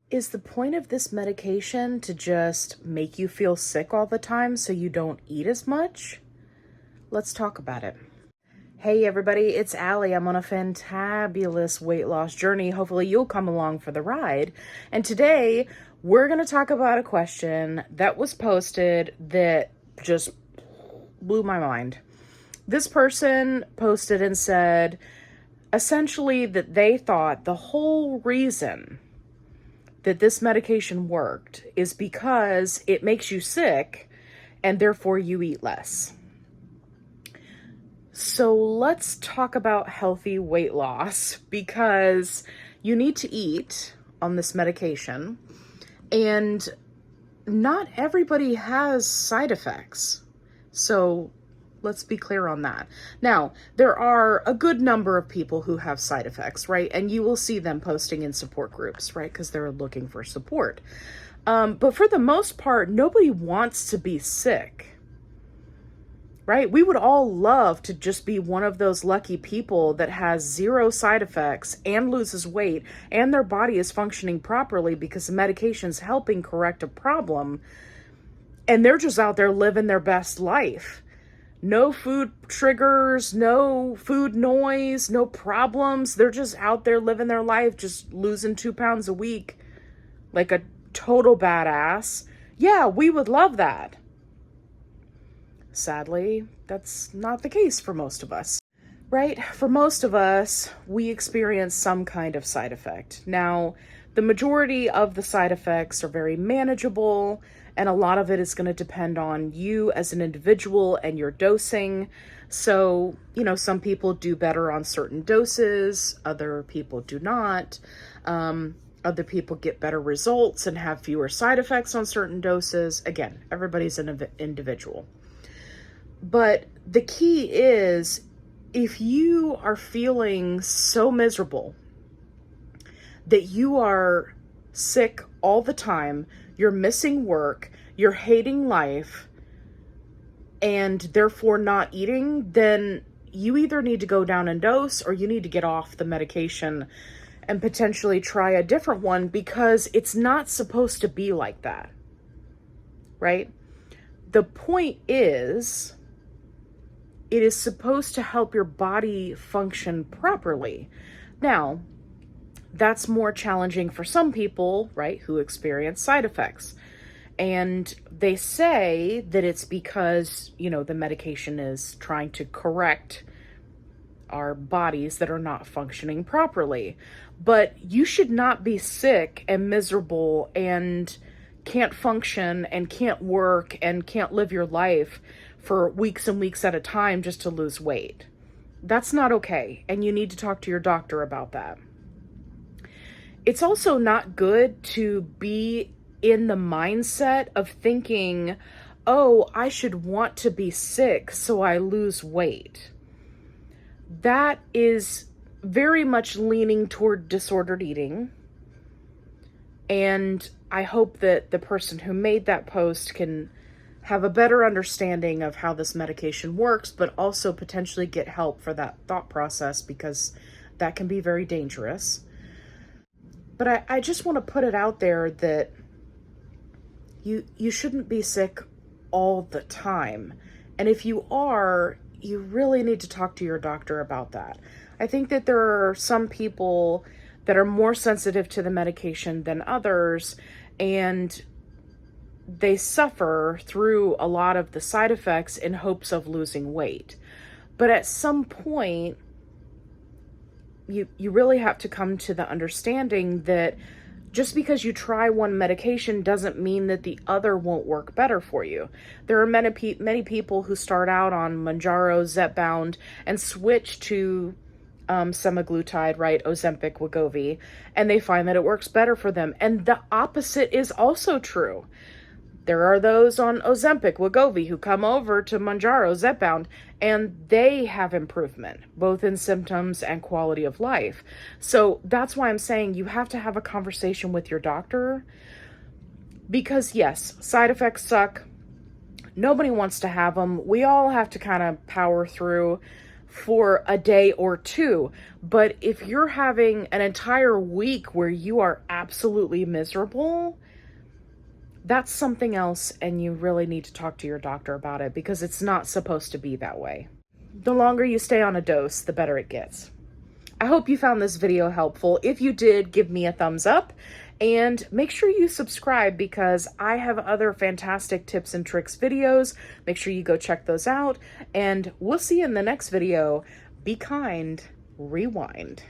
Is the point of this medication to just make you feel sick all the time so you don't eat as much? Let's talk about it. Hey everybody, it's Allie. I'm on a fantabulous weight loss journey. Hopefully you'll come along for the ride. And today we're going to talk about a question that was posted that just blew my mind. This person posted and said essentially that they thought the whole reason that this medication worked is because it makes you sick and therefore you eat less. So let's talk about healthy weight loss, because you need to eat on this medication and not everybody has side effects. So let's be clear on that. Now, there are a good number of people who have side effects, right? And you will see them posting in support groups, right? Because they're looking for support. But for the most part, nobody wants to be sick, right? We would all love to just be one of those lucky people that has zero side effects and loses weight and their body is functioning properly because the medication's helping correct a problem. And they're just out there living their best life. No food triggers, no food noise, no problems. They're just out there living their life, just losing 2 pounds a week like a total badass. Yeah, we would love that. Sadly, that's not the case for most of us, right? For most of us, we experience some kind of side effect. Now, the majority of the side effects are very manageable, and a lot of it is going to depend on you as an individual and your dosing. So, some people do better on certain doses, other people do not. Other people get better results and have fewer side effects on certain doses. Again, everybody's an individual. But the key is, if you are feeling so miserable that you are sick all the time, you're missing work, you're hating life, and therefore not eating, then you either need to go down in dose or you need to get off the medication and potentially try a different one, because it's not supposed to be like that, right? The point is, it is supposed to help your body function properly. Now, that's more challenging for some people, right, who experience side effects. And they say that it's because, the medication is trying to correct our bodies that are not functioning properly. But you should not be sick and miserable and can't function and can't work and can't live your life for weeks and weeks at a time just to lose weight. That's not okay. And you need to talk to your doctor about that. It's also not good to be in the mindset of thinking, oh, I should want to be sick so I lose weight. That is very much leaning toward disordered eating. And I hope that the person who made that post can have a better understanding of how this medication works, but also potentially get help for that thought process, because that can be very dangerous. But I just want to put it out there that you shouldn't be sick all the time. And if you are, you really need to talk to your doctor about that. I think that there are some people that are more sensitive to the medication than others, and they suffer through a lot of the side effects in hopes of losing weight. But at some point, you really have to come to the understanding that just because you try one medication doesn't mean that the other won't work better for you. There are many people who start out on Mounjaro Zepbound and switch to Semaglutide, right, Ozempic Wegovy, and they find that it works better for them. And the opposite is also true. There are those on Ozempic Wegovy who come over to Mounjaro Zepbound and they have improvement, both in symptoms and quality of life. So that's why I'm saying you have to have a conversation with your doctor, because yes, side effects suck. Nobody wants to have them. We all have to kind of power through. for a day or two. But if you're having an entire week where you are absolutely miserable, that's something else, and you really need to talk to your doctor about it, because it's not supposed to be that way. The longer you stay on a dose, the better it gets. I hope you found this video helpful. If you did, give me a thumbs up and make sure you subscribe, because I have other fantastic tips and tricks videos. Make sure you go check those out, and we'll see you in the next video. Be kind, rewind.